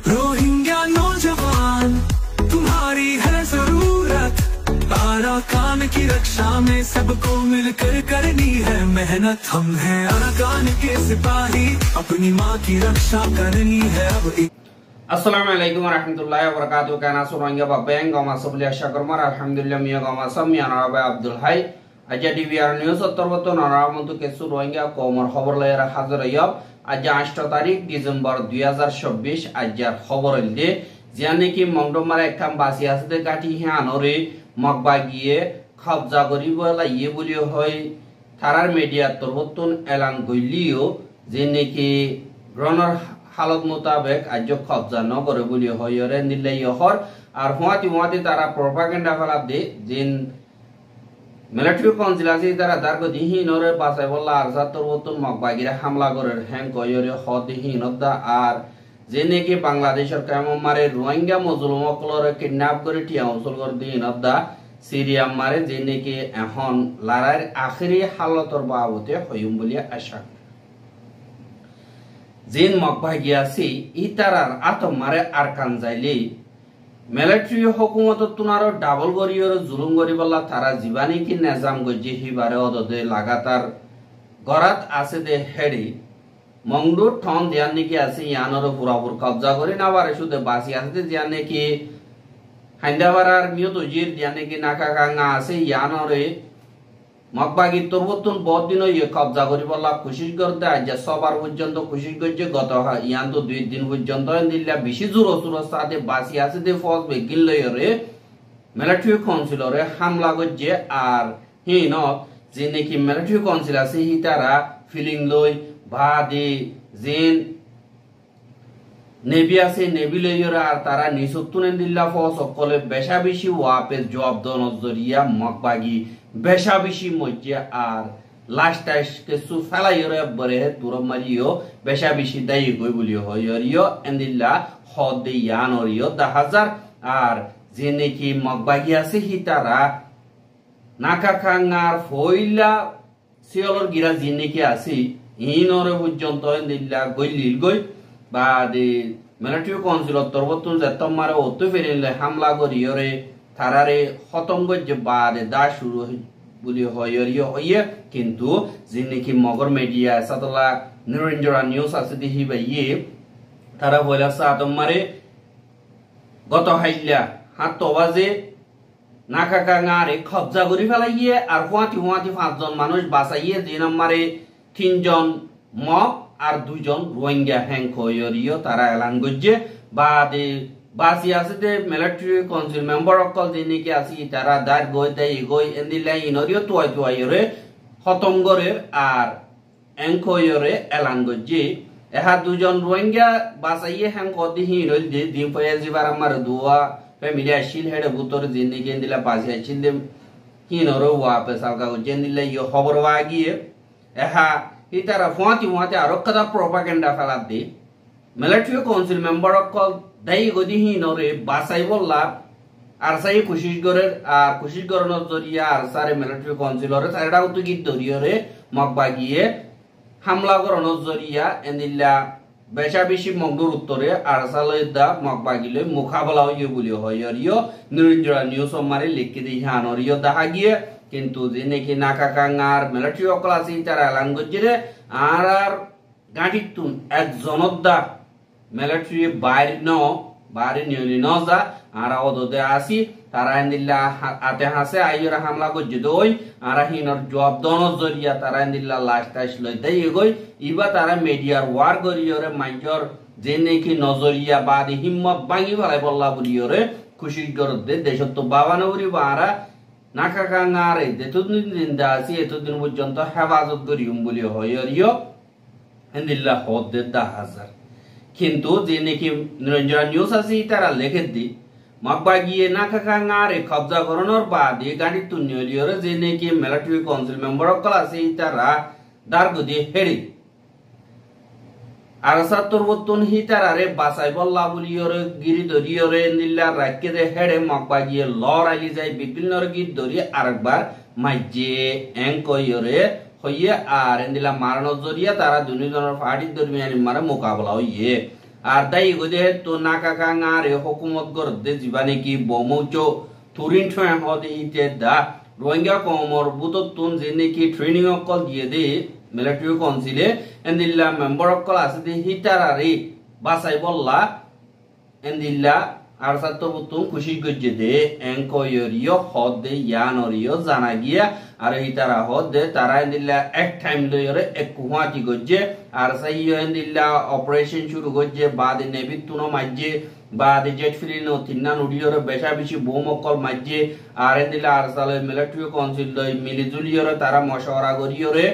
Rohingya नौजवान तुम्हारी है जरूरत, अराकान की रक्षा में सबको मिलकर करनी है मेहनत। हम हैं अराकान के सिपाही, अपनी माँ की रक्षा करनी है अब। Assalamualaikum warahmatullahi wabarakatuh. Kana surangga babeng gama sebeli syakurmar alhamdulillah miya gama samya narabai Abdul Hai. Aja DVR News ottorboto naramuntu kesu rohingya komor khobor layera hazır ayab. Aja 8 tarik December 2024 ajar khobor ilde jiane ki mongdomar ekam basi asde gati hanore mokbagiye khabza goribola ye bolio hoy tarar media torbotun elan goilio jene ki groner हालत मुताबिक आज कब्जा न करे बोली हयरे निले यहर और हुआती तारा propaganda फला दे जिन मिलिटारी काउंसिल আছে তারা দারগো দিহি নরে বাসাই বল্লা আর সাতর বতন মকবাগিরা হামলা করে হ্যাং কয়রে হদিহি নদা আর জেনে কি বাংলাদেশের কাম মারে রোহিঙ্গা মুসলমানকলরে কিডন্যাপ করে টিয়া অঞ্চল করে দি নদা সিরিয়া মারে জেনে কি এখন লড়াইয়ের আখেরি হালতর বাবতে হইম বলি আশা जिन मकबागियासी इतारार आतम मारे आरकान जाइले मिलिटारी हुकूमत तुनारो डाबल गरियर जुलुम गरिबल्ला थारा जीवानी की निजाम गजे हिबारे ओददे लगातार गरात आसे दे हेडी मंगडू ठन दियानी की आसे यानरो पुरापुर कब्जा करि ना बारे सुदे बासी आसे दियाने की हाइंदाबारार मियोतो जिर दियाने की नाका कांगा आसे यानरे मकबागी तोरबतुन बहुत दिन ये कब्जा करिबल्ला कोशिश करते आज सबार पर्यंत कोशिश करছে গত ইয়ান্ত 2 দিন পর্যন্ত দিল্লা বেশি জোর সাথে বাসি আছে দে ফৌজ বেগিল লয়রে মিলিটারি কাউন্সিলরে হামলা করছে আর হিন যিনি কি মিলিটারি কাউন্সিল আছে হি তারা ফিলিং লই বাদে জিন নেভি আছে নেভি লয়রে আর তারা নিসুতুনে দিল্লা ফৌজ সকলে বেশা বেশি ওয়াপের জবাব দন জরিয়া মকবাগি বেশা বেশি মজ্জে আর লাস্ট টাইস কেসু ফেলাইরে বরে তুরম মারিও বেশা বেশি দাই গই বলিও হয়রিও এন্দিল্লা হদে ইয়ানরিও 10000 আর জেনে কি মকবাগি আছে হিতারা নাকা কাঙ্গার ফইলা সিয়লর গিরা জেনে কি আছে ইনরে পর্যন্ত এন্দিল্লা গইলিল গই বাদে মিলিটারি কাউন্সিল তরবতুন যেতম মারে অত ফেরিলে হামলা করিয়রে थारारे खतम गजे बादे दा शुरू बोली हयरियो हये किंतु जिने की मगर मीडिया सातला निरंजरा न्यूज আছে দেখি ভাইয়ে তারা বলেছে আদমারে গত হাইলা 7 বাজে নাকাকাঙারে কবজা করি ফেলাইয়ে আর হুয়াতি 5 জন মানুষ বাঁচাইয়ে যে নম্বরে 3 জন মক আর 2 জন রোহিঙ্গা হ্যাং হয়রিও তারা এলান গজে বাদে বাসি আছে দে মিলিটারি কাউন্সিল মেম্বার অকল যিনি কি আছে তারা দার গই দেই গই এন্দিলা ইনরিও তোয়াইরে খতম করে আর এনকয়রে এলান গজি এহা দুজন রোহিঙ্গা বাসাইয়ে হ্যাং কদি হিনল দে দিন পয়াল জিবার আমার দুয়া ফ্যামিলি আসিল হেডে বুতর যিনি কি এন্দিলা বাসি আছিল দে হিনরো ওয়াপস আলগা গজেন্দিলা ইয় খবর ওয়াগিয়ে এহা ইতারা ফুয়াতি আরো কদা প্রপাগান্ডা ফেলা দে মিলিটারি কাউন্সিল মেম্বার অকল দাই গদি হিনরে বাসাই বললা আর সাই কোশিশ করানোর জরিয়া আর সারে মিলিটারি কাউন্সিলরে সারেডা উতুকি দরিয়রে মকবাগিয়ে হামলা করানোর জরিয়া এন্দিল্লা বেশা বেশি মগদুর উত্তরে আর সালয়দা মকবাগিলে মুখাবলা হইয়ে বলি হয়রিও নিরঞ্জরা নিউজ মারে লিখে দি হানরিও দেখা গিয়ে কিন্তু যিনি কি নাকাকাঙার মিলিটারি অকল আছে তারা এলান গজিরে আর গাঁটিতুন এক জনদা মিলিটারি বাইরে নিয়লি নজা আর ওদে আসি তারা এন্দিল্লা আতে হাসে আইরা হামলা গজে দই আর হিনর জবাব দন জরিয়া তারা এন্দিল্লা লাস্ট টাইস লই দেই গই ইবা তারা মিডিয়ার ওয়ার গরিয়রে মাইজর জেনে কি নজরিয়া বাদি হিম্মত ভাঙি ফেলাই বললা বলিয়রে খুশি গরদে দেশত তো বাবানো বলি বারা নাকাকাঙারে যেতদিন জিন্দা আছি এতদিন পর্যন্ত হেফাজত করিম বলি হয়রিও এন্দিল্লা হদে 10000 কিন্তু যিনি কি নিরঞ্জরা নিউজ আছে তারা লিখে দি মকবাগিয়ে নাকাকাঙারে কবজা করানোর বাদে গাড়ি তুনিয়লিয়রে যিনি কি মিলিটারি কাউন্সিল মেম্বার অকল আছে তারা দারগদি হেডি আর সাতরবতুন হিতারারে বাসাই বল্লা বলিয়রে গিরি দরিয়রে নিল্লা রাখকে দে হেডে মকবাগিয়ে লড়াইলি যায় বিপিনর গির দরি আরেকবার মাইজে এঙ্কয়রে হইয়ে আর এন্দিলা মারানোর জরিয়া তারা দুজনের পার্টির দরমিয়ানি মারে মোকাবেলা হইয়ে আর দাই গদে তো নাকা কাঙারে হুকুমত গরদে জিবানে কি বমৌচো তুরিন ঠয় হদে ইতে দা রোহিঙ্গা কমর বুততুন জেনে কি ট্রেনিং অকল দিয়ে দে মিলিটারি কাউন্সিলে এন্দিল্লা মেম্বার অকল আছে দে হিতারারে বাসাই বললা এন্দিল্লা আর সাতো বুতুন খুশি গজ্জে দে এনকয়রিও হদে ইয়ানরিও জানা গিয়া আর হিতারা হদে তারা এন্দিল্লা এক টাইম লয়রে এক কুহাতি গজ্জে আর সাইয়ো এন্দিল্লা অপারেশন শুরু গজ্জে বাদে নেবিতুনো মাজ্জে বাদে জেট ফিলিনো তিন্না নুডিয়রে বেশা বেশি বোম অকল মাজ্জে আর এন্দিল্লা আর সালে মিলিটারি কাউন্সিল লই মিলিজুলিয়রে তারা মশওয়ারা করিয়রে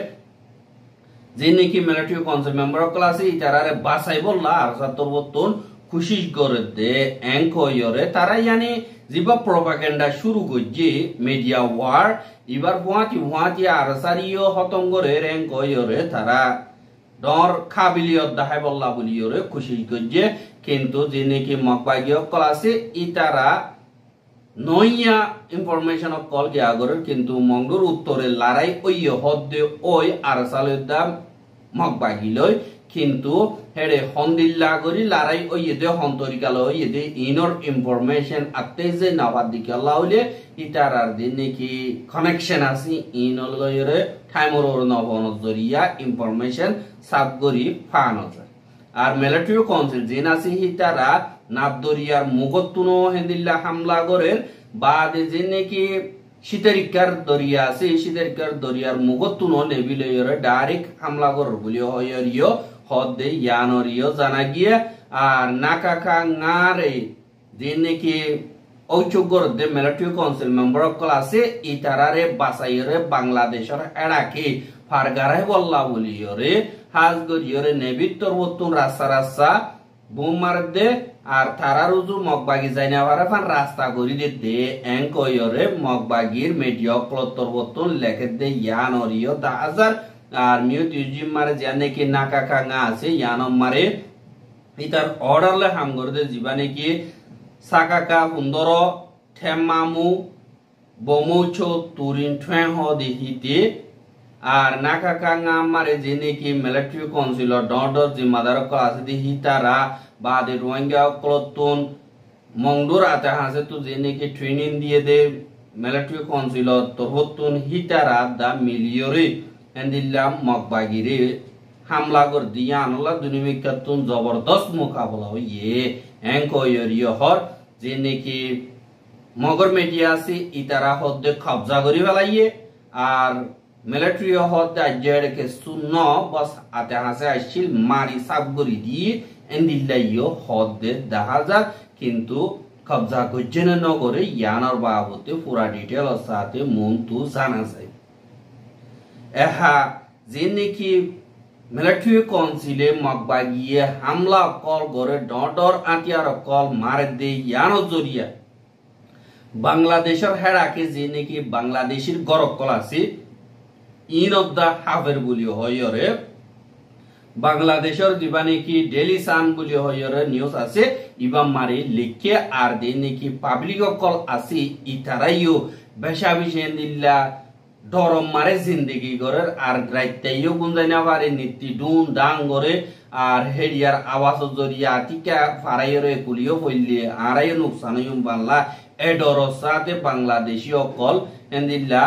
যে নাকি মিলিটারি কাউন্সিল মেম্বার অকল আছে ইতারারে বাসাই বললা আর সাতর বতুন খুশি করে দে এনকয়রে তারা ইয়ানি জিবা প্রপাগান্ডা শুরু করছে মিডিয়া ওয়ার এবার হুয়াতি আর সারিও হতঙ্গরে এনকয়রে তারা ডর কাবিলিয়ত দেখাই বললা বলিয়রে খুশি করছে কিন্তু যে নাকি মকবাগীয় কল আছে ইতারা নইয়া ইনফরমেশন কল গিয়া করে কিন্তু মঙ্গলুর উত্তরে লড়াই ওই হদ্দে ওই আর সালের দাম মকবাগী লয় কিন্তু হেড়ে হন্দিল্লা করি লড়াই ওই এদে হন্তরিকাল ওই এদে ইনর ইনফরমেশন আতে যে নাবাদ দিকে লাউলে ইতারার দিন নাকি কানেকশন আছে ইনর লয়রে টাইমর নবনত জরিয়া ইনফরমেশন সাবগরি ফানো যায় আর মিলিটারি কাউন্সিল জিন আছে হিতারা নাবদরিয়ার মুগতুনো হেন্দিল্লা হামলা করে বাদে যে নাকি শীতেরিকার দরিয়া আছে শীতেরিকার দরিয়ার মুগতুনো নেবিলয়রে ডাইরেক্ট হামলা করর বলি হয়রিও হদে ইয়ানরিও জানা গিয়ে আর নাকাকা ngaরে যে নাকি ঔচগর দে মিলিটারি কাউন্সিল মেম্বার অকল আছে ইতারারে বাসাইরে বাংলাদেশের এড়াকে ফারগারাই বললা বলিয়রে হাজগরিয়রে নেবিত্তর বতুন রাস্তা বুম মার দে আর তারা রুজু মগবাগি যাইনা পারে ফান রাস্তা করি দে এনকয়রে মগবাগির মিডিয়া প্লত্তর বতুন লেখে দে ইয়ানরিও 10,000 আর মিউট ইউজিম মারে জানে কি নাকা কাঙা আছে ইয়ানম মারে ইতার অর্ডারলে হাম করে দে জীবানে কি সাকাকা সুন্দর ঠেমামু বমৌছো তুরিন ঠেঁ হ দেহিতে আর নাকা কাঙা মারে জেনে কি মিলিটারি কাউন্সিল ডর জিম্মাদার কল আছে দেহি তারা বাদে রোহিঙ্গা কলতুন মংডুর আতে হাসে তো জেনে কি ট্রেনিং দিয়ে দে মিলিটারি কাউন্সিল তরহতুন হিতারা দা মিলিয়রে এন্দিল্লাম মকবাগিরে হামলা কর দিয়া আনলা দুনিমিকাতুন জবরদস্ত মোকাবেলা হইয়ে এনকয়রিও হর যে নাকি মগর মিডিয়া আছে ইতারা হদে কবজা করি ফেলাইয়ে আর মিলিটারি হদে আজকে শূন্য বস আতে হাসে আসছিল মারি সাবগরি দিয়ে এন্দিল্লাইও হদে 10,000 কিন্তু কবজা করছে না নগরে ইয়ানোর বাবতে পুরা ডিটেল সাথে মন তু জানা যায় এহা যে নাকি মিলিটারি কাউন্সিলে মকবাগিয়ে হামলা কল করে ডর আতিয়ার কল মারে দে ইয়ানো জরিয়া বাংলাদেশের হেড়াকে যে নাকি বাংলাদেশের গরক কল আছে ইন অফ দা হাফের বলি হয়রে বাংলাদেশের দিবা নাকি ডেলি সান বলি হয়রে নিউজ আছে ইবা মারি লিখে আর দে নাকি পাবলিক কল আছে ইতারাইও বেশা বিশেন দিল্লা ডরম মারে জিন্দগি করে আর রাইতাইও গুঞ্জাইনা পারে নীতি ডুন ডাং করে আর হেডিয়ার আওয়াজ জরিয়া টিকা ফারাইরে কুলিও হইলে আরাইও নুকসান হইম বাংলা এ ডরর সাথে বাংলাদেশি অকল এন্দিল্লা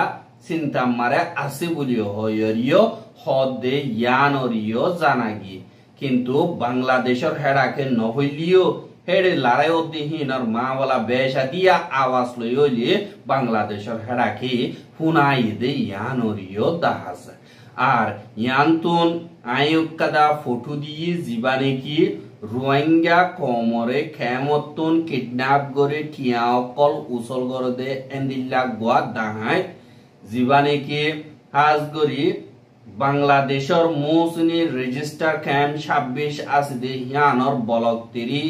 চিন্তা মারে আছে বলিও হইরিও হদে ইয়ানরিও জানাগি কিন্তু বাংলাদেশের হেডাকে নহইলিও হেডে লড়াই অদিহীন আর মা বলা বেশা দিয়া আওয়াজ লই হইলে বাংলাদেশের হেডাকে হুনাই দে ইয়ানরিও দাহাজ আর ইয়ানতুন আয়ুকাদা ফটো দিয়ে জীবানে কি রোহিঙ্গা কমরে খেমতুন কিডন্যাপ করে টিয়া অকল উসল করে দে এন্দিল্লা গোয়া দাহাই জীবানে কি হাজগরি বাংলাদেশের মৌসুমী রেজিস্টার ক্যাম্প 26 আছে দে ইয়ানর বলক তেরি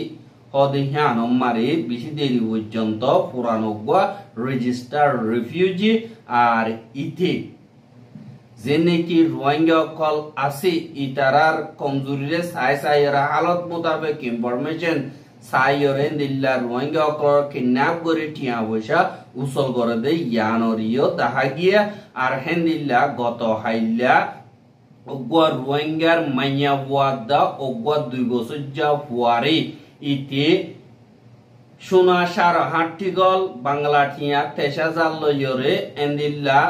হদে ইয়ানম মারে বেশি দেরি পর্যন্ত পুরানো গোয়া রেজিস্টার রিফিউজি আর ইথে যে নাকি রোহিঙ্গা কল আছে ইতারার কমজোরিরে সাইরা হালত মোতাবেক ইনফরমেশন সাইরে দিল্লা রোহিঙ্গা কল কিডন্যাপ করে টিয়া পয়সা উসল করে দে ইয়ানরিও দেখা গিয়া আর হেন্দিল্লা গত হাইল্লা ogwa Rohingya manya wada ogwa 2 বছর যা হুয়ারে ইতে সোনা সারা হাটিগল বাংলা টিয়া 23,000 লয়রে এন্দিল্লা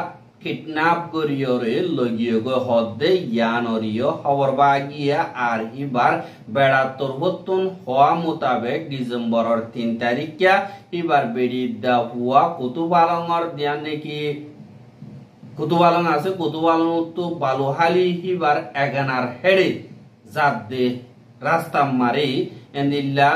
কিডন্যাপ করিয়রে লগিয়ে গো হদে ইয়ানরিও খবর বাগিয়া আর ইবার বেড়া তরবতুন হওয়া মোতাবেক ডিসেম্বরের 3 তারিখে ইবার বেড়ি দা হুয়া কুতুবালংর দিয়ান নাকি কুতুবালং আছে কুতুবালং তো বালুহালি ইবার এগানার হেডে জাদে রাস্তা মারি এন্দিল্লা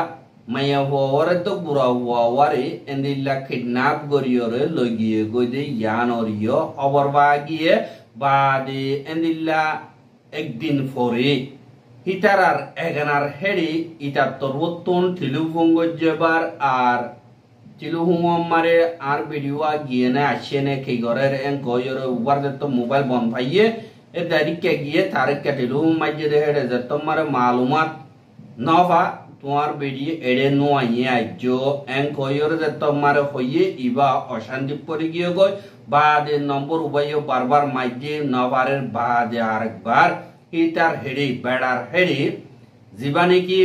মায়া হুয়ারে তো বুড়া হুয়ারে এন্দিল্লা কিডন্যাপ করিয়রে লগিয়ে গইদে ইয়ানরিও খবর বাগিয়ে বাদে এন্দিল্লা একদিন পরে হিতারার এগানার হেডে ইটার তরবতন থিলুভঙ্গ জেবার আর থিলুহুমারে আর ভিডিও গিয়ে না আসে নে কে ঘরের এন গয়র উবার তো মোবাইল বন ভাইয়ে এ দারিকে গিয়ে তারে কেটেলুহুম মাইজে হেডে যে তোমার মালুমাত নভা তোমার বেরিয়ে এড়ে নোয়াইয়ে আইজো এন কয়র যে তোমার হইয়ে ইবা অশান্তি পড়ে গিয়ে গই বাদে নম্বর উবাইও বারবার মাইজে নবারের বাদে আরেকবার ইটার হেডে বেড়ার হেডে জীবানে কি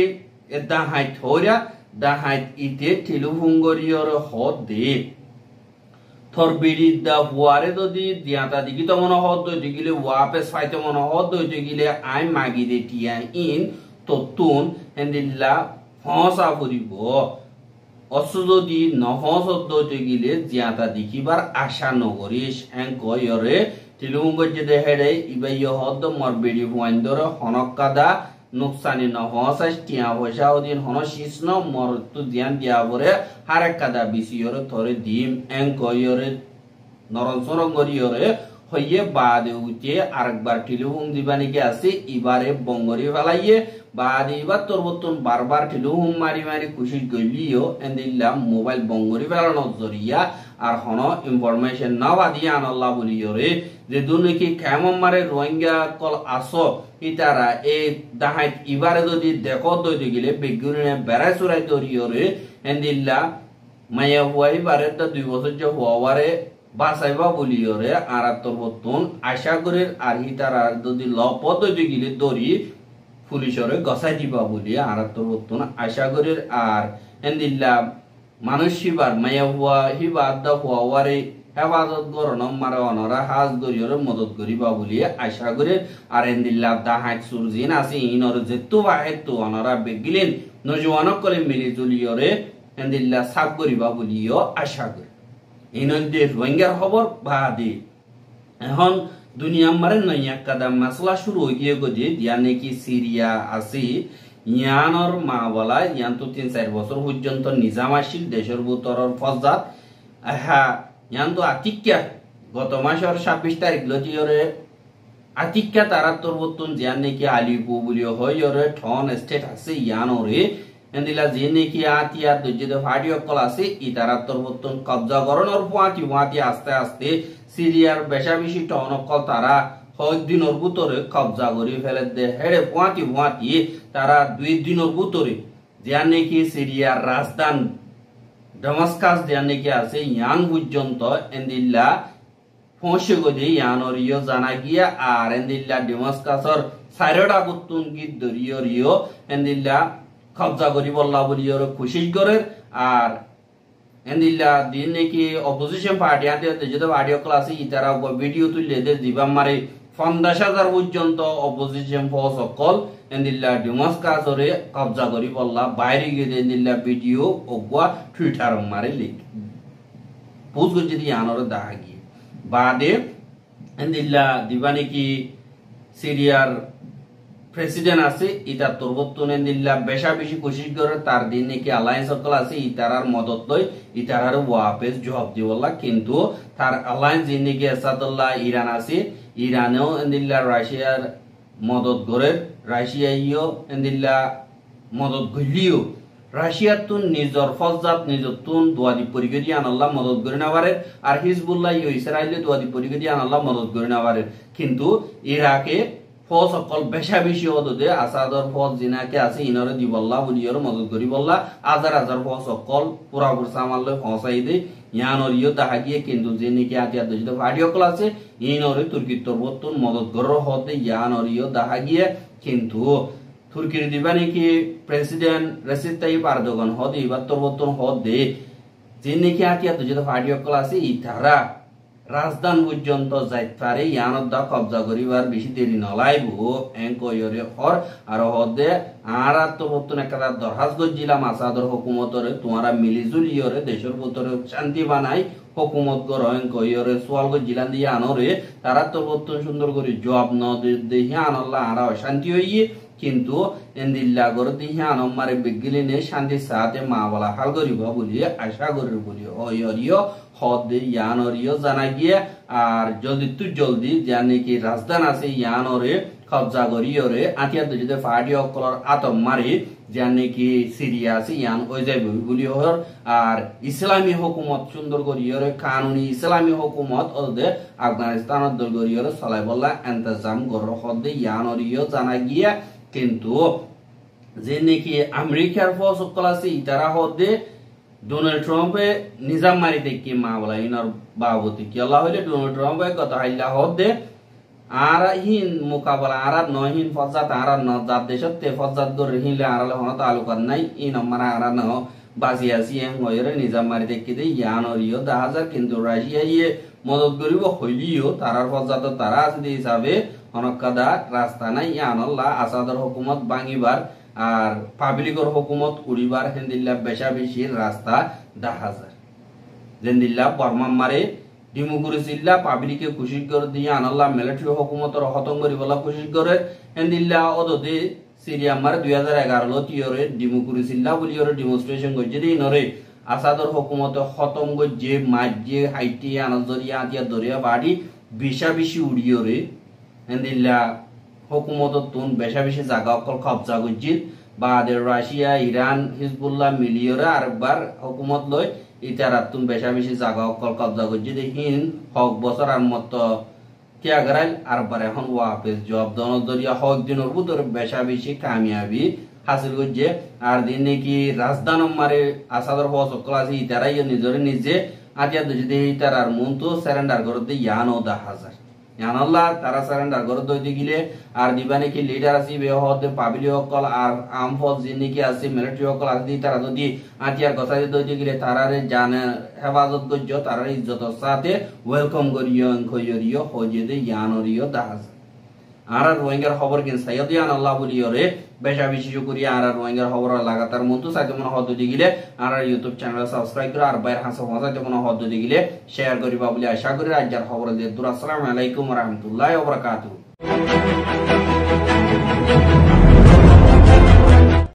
এদা হাই থোরা দা হাই ইতে ঠিলুভুঙ্গরিয়র হদ দে থর বিড়ি দা হুয়ারে যদি দিয়াতা দিকি তো মনে হদ দই গিলে ওয়াপেস ফাইতে মনে হদ দই গিলে আই মাগি দে টিয়া ইন ততুন হেন্দিল্লা ফসা ফুরিব অসু যদি নহস দই গিলে দিয়াতা দিকিবার আশা নগরিস এন কয়রে ঠিলুভুঙ্গ যে হেডে ইবাই হদ মর বিড়ি হুয়াইন্দর হনকাদা নুকসানি নহসাস টিয়া পয়সা ওদিন হনশিষ্ণ মরতু দিয়ান দিয়া পরে হারেকাদা বিসিয়রে থরে দিম এন কয়রে নরনসরং গরিয়রে হইয়ে বাদে উঠে আরেকবার টিলুহুং দিবানিকে আছে ইবারে বঙ্গরি ফেলাইয়ে বাদে ইবার তরবতন বারবার টিলুহুং মারি মারি খুশি গলিও এন্দিল্লা মোবাইল বঙ্গরি ফেলানোর জরিয়া আর হন ইনফরমেশন না বাদিয়া আনাল্লাহ বলিয়রে যে দুনিকি কেমন মারে রোহিঙ্গা কল আসো ইতারা এই দাহাইত ইবারে যদি দেখো দইতে গেলে বেগুনে বেড়াই চুরাই দরিয়রে এন্দিল্লা মায়া হুয়াই বারে তো 2 বছর যে হুয়ারে বাসাইবা বলিয়রে আর তরবতন আশা করে আর ইতারা যদি লপদ দইতে গেলে দরি পুলিশরে গসাই দিবা বলি আর তরবতন আশা করে আর এন্দিল্লা মানুষ হিবার মায়া হুয়া হিবার দা হুয়ারে হেফাজত করন মারে অনরা হাজ গরিয়রে মদত করিবা বলি আশা করে আর এন্দিল্লা দা হাইট সুরজিন আছে ইনর যেতু বাহেতু অনরা বেগিলেন নজওয়ানক কলে মিলি জুলিয়রে এন্দিল্লা সাব করিবা বলিও আশা করে ইনন্দে রোহিঙ্গার খবর বাদে এখন দুনিয়া মারে নয়া কাদা মাসলা শুরু হয়ে গিয়ে দিয়ানে কি সিরিয়া আছে ইয়ানর মা বলা ইয়ান তো 3-4 বছর পর্যন্ত নিজাম আসিল দেশের ভিতরের ফজাত আহা ইয়ান তো আতিক্যা গত মাসের 26 তারিখ লতিয়রে আতিক্যা তারা তরবতন জিয়ান নাকি আলিপু বলিও হয়রে ঠন স্টেট আছে ইয়ানরে এন্দিলা যে নাকি আতিয়া দজে ফাড়িও কল আছে ই তারা তরবতন কবজা করনর পুয়াতি আস্তে আস্তে সিরিয়ার বেশা বেশি ঠন কল তারা কয়েকদিনের ভিতরে কবজা করে ফেলে দে হেড়ে পুয়াতি তারা 2 দিনের ভিতরে জিয়ান নাকি সিরিয়ার রাজধানী ডমাস্কাস জিয়ান নাকি আছে ইয়ান পর্যন্ত এন্দিল্লা পৌঁছে গদে ইয়ানরিও জানা গিয়া আর এন্দিল্লা ডমাস্কাসর সাইরডা কুতুন গিত দরিয়রিও এন্দিল্লা কবজা করি বল্লা বলিয়র খুশি করে আর এন্দিল্লা দিন নাকি অপোজিশন পার্টি আতে যেটা অডিও ক্লাসে ইতারা ভিডিও তুলে দে দিবাম মারে 50,000 পর্যন্ত অপোজিশন ফোর্স সকল এন্দিল্লা ডমাস্কাসরে কবজা করি বল্লা বাইরে গিয়ে এন্দিল্লা ভিডিও ওগা টুইটার মারে লিখ পোস্ট করে যদি আনরে দেখা গিয়ে বাদে এন্দিল্লা দিবানি কি সিরিয়ার প্রেসিডেন্ট আছে ইটা তরবতন এন্দিল্লা বেশা বেশি কোশিশ করে তার দিন নাকি অ্যালায়েন্স সকল আছে ইতারার মদত লই ইতারার ওয়াপেস জবাব দিওলা কিন্তু তার অ্যালায়েন্স দিন নাকি আসাদুল্লাহ ইরান আছে ইরানেও এন্দিল্লা রাশিয়ার মদত করে রাশিয়াইও এন্দিল্লা মদত গলিও রাশিয়ার তুন নিজর ফজাত নিজর তুন দুয়াদি পরিগতি আনাল্লাহ মদত করে না পারে আর হিজবুল্লাহ ইসরায়েলে দুয়াদি পরিগতি আনাল্লাহ মদত করে না পারে কিন্তু ইরাকে ফস অকল বেশা বেশি হদে আসাদর ফস জিনাকে আছে ইনরে দিবল্লা বলিয়র মদত করি বললা হাজার হাজার ফস অকল পুরাপুর সামাল ফসাই দে ইয়ানরিও তাহা গিয়ে কিন্তু যে নাকি আতিয়া দজিত ফাড়ি অকল আছে ইনরে তুর্কির তরবতন মদত গর হদে ইয়ানরিও তাহা গিয়ে কিন্তু তুর্কির দিবা নাকি প্রেসিডেন্ট রেসিপ তাইয়িপ এরদোগান হদে এবার তরবতন হদে যে নাকি আতিয়া দজিত ফাড়ি অকল আছে ইতারা রাজধান পর্যন্ত যাইতে পারে ইয়ানত দা কবজা করিবার বেশি দেরি নলাইব এঙ্কয়রে হর আর হদে আর আত্মবর্তন একটা দরখাস্ত করছিলাম আসাদর হুকুমতরে তোমারা মিলিজুলিয়রে দেশের ভিতরে শান্তি বানাই হুকুমত কর এঙ্কয়রে সোয়াল করছিলাম দিয়ে আনরে তারা আত্মবর্তন সুন্দর করে জব ন দেখে আনল্লা আরা অশান্তি হইয়ে কিন্তু এন্দিল্লা করে দেখে আনমারে বেগিলে নে শান্তির সাথে মা বলা হাল করিব বলিয়ে আশা করি বলিয়ে অয়রিয় হদে ইয়ানরিও জানা গিয়ে আর জলদি জানে কি রাজধান আছে ইয়ানরে কবজা করিয়রে আতিয়া যদি ফাড়ি অকলর আতম মারি জানে কি সিরিয়া আছে ইয়ান ওই যাইব বলি হর আর ইসলামী হুকুমত সুন্দর করিয়রে কানুনি ইসলামী হুকুমত ওদে আফগানিস্তানত দল করিয়রে চলাই বললা ইন্তজাম কর হদে ইয়ানরিও জানা গিয়ে কিন্তু যে নাকি আমেরিকার ফস অকল আছে ইতারা হদে ডোনাল্ড ট্রাম্পে নিজাম মারি দেখি মা বলা ইনার বাবতি কি আল্লাহ হইলে ডোনাল্ড ট্রাম্পে কথা হাইলা হদে আর হিন মোকাবেলা আর নহিন ফজাত আর ন জাত দেশত তে ফজাত গর হিলে আরালে হন তালুকাত নাই ই নম্বর আর ন বাজি আসি এম হইরে নিজাম মারি দেখি দে ইয়ানরিও 10000 কিন্তু রাশিয়া ইয়ে মদত করিব হইলিও তারার ফজাত তারা আছে দি হিসাবে অনকাদা রাস্তা নাই ইয়ানাল্লাহ আসাদর হুকুমত ভাঙিবার আর পাবলিকর হুকুমত উড়িবার হেন্দিল্লা বেশা বেশির রাস্তা 10000 জেন্দিল্লা বর্মা মারে ডিমোক্রেসিল্লা পাবলিকে খুশি করে দিয়ে আনাল্লাহ মিলিটারি হুকুমতর খতম করিবলা খুশি করে হেন্দিল্লা অদতে সিরিয়া মারে 2011 লতিয়রে ডিমোক্রেসিল্লা বলিয়রে ডেমনস্ট্রেশন করছে দি নরে আসাদর হুকুমত খতম গজে মাজ্জে হাইটি আনজরিয়া আতিয়া দরিয়া বাড়ি বেশা বেশি উড়িয়রে হেন্দিল্লা হুকুমত তুন বেশা বেশি জায়গা অকল কবজা করছিল বাদে রাশিয়া ইরান হিজবুল্লাহ মিলিয়রে আরেকবার হুকুমত লয় ইতারা তুন বেশা বেশি জায়গা অকল কবজা করছে হিন হক বছর আর মত কে আগারাইল আরেকবার এখন ওয়াপেস জব দনত দরিয়া হক দিনের ভিতরে বেশা বেশি কামিয়াবি হাসিল করছে আর দিন নাকি রাজধান মারে আসাদর ফস অকল আছে ইতারাই নিজরে নিজে আতিয়া যদি ইতারার মন তো সারেন্ডার করতে ইয়ানো 10000 ইয়ানাল্লাহ তারা সারেন্ডার করে দইতে গিলে আর দিবানে কি লিডার আছে বে হতে পাবলিক অকল আর আম ফজ জিনি কি আছে মিলিটারি অকল আছে তারা যদি আতিয়ার কথা দইতে গিলে তারারে জানে হেফাজত গজ্জ তারার ইজ্জত সাথে ওয়েলকাম করিও খয়রিও হজে দে ইয়ানরিও 10000 আর রোহিঙ্গার খবর কিন সাইয়দ ইয়ানাল্লাহ বলিওরে বেশা বেশি করিয়া আর রোহিঙ্গার খবর লাগাতার মন্ত সাথে মনে হদ দিগিলে আর ইউটিউব চ্যানেল সাবস্ক্রাইব করে আর বাইরে হাসা হজাতে মনে হদ দিগিলে শেয়ার করিবা বলি আশা করি রাজ্যের খবর দিয়ে আসসালামু আলাইকুম ওয়া রাহমাতুল্লাহি ওয়া বারাকাতুহু।